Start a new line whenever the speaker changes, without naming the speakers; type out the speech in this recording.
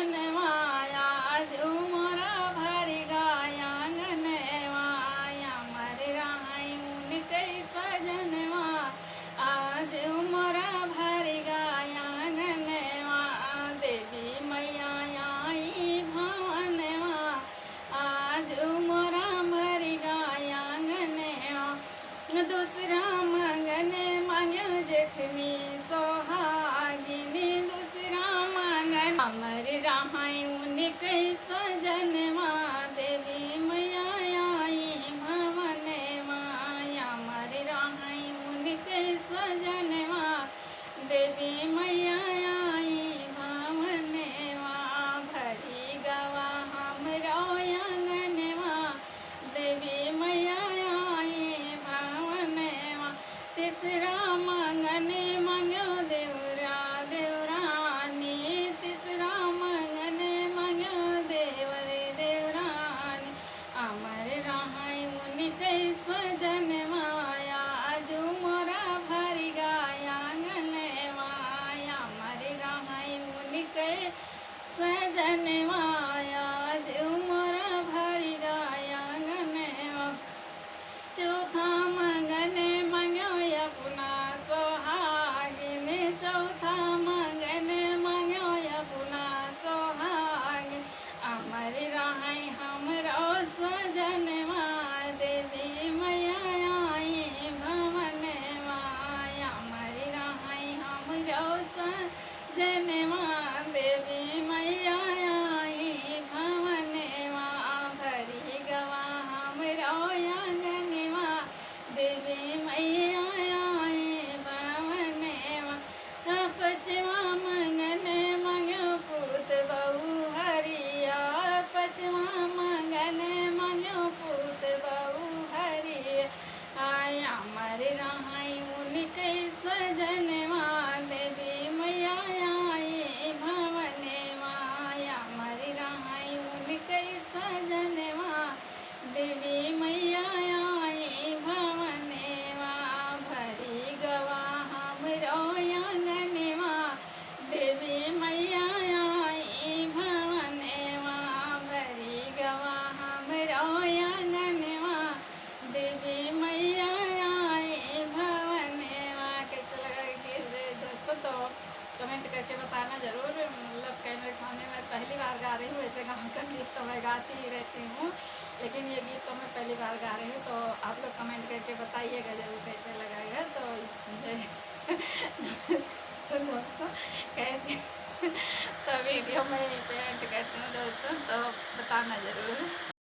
सजनवा आज उमरा भर गाया गनवा अमर रहाई उनके सजनवा आज उमरा भर गाया गनवा देवी मैया आई भवनवा आज उमरा भर गाया गनवा दूसरा मंगन मांग्यो जेठनी सोहागिनी दूसरा मंगन अमर रहाई उनके सजनवा देवी मैया आई भवनवा अमर रहाई उनके सजनवा देवी मैया आई भवनवा भरी गवा हमरो आंगनवा देवी मैया आई भवनवा तीसरा मंगन मांग्यो देवरा देवरानी तीसरा मंगन मांग्यो देवर देवरानी अमर रहाई उनके सजनवा आज उमरा भर गाया गनवा अमर रहाई उनके सजनवा आज उमरा भर गाया गनवा चौथा मंगन मांग्यो अपना सोहागिन चौथा मंगन मांग्यो अपना सोहागिन अमर रहाई हमरो सजनवा देवी मैया आई भवनवा अमर रहाई हमरो सजनवा देवी मैया आई भवनवा भरी गवा हमरो आंगनवा देवी मैया आई भवनवा पचवा मंगन मांग्यो पूत बहु हरिया पचवा मंगन मांग्यो पूत बहु हरिया आय अमर रहाई उनके सजनवा देवी मैया आई भवनवा अमर रहाई उनके सजनवा देवी मैया आई भवनवा भरी गवा हमरो आंगनवा देवी मैया आई भवनवा भरी गवा हमरो आंगनवा देवी मैया आई भवनवा। कैसा लगा कि दोस्तों तो कमेंट करके बताना ज़रूर। मतलब कैमरे के सामने मैं पहली बार गा रही हूँ, ऐसे गाँव का गीत तो मैं गाती ही रहती हूँ, लेकिन ये गीत तो मैं पहली बार गा रही हूँ। तो आप लोग कमेंट करके बताइएगा ज़रूर कैसे लगाएगा। तो कैसे तो वीडियो में पेंट करती हूँ दोस्तों, तो बताना ज़रूर।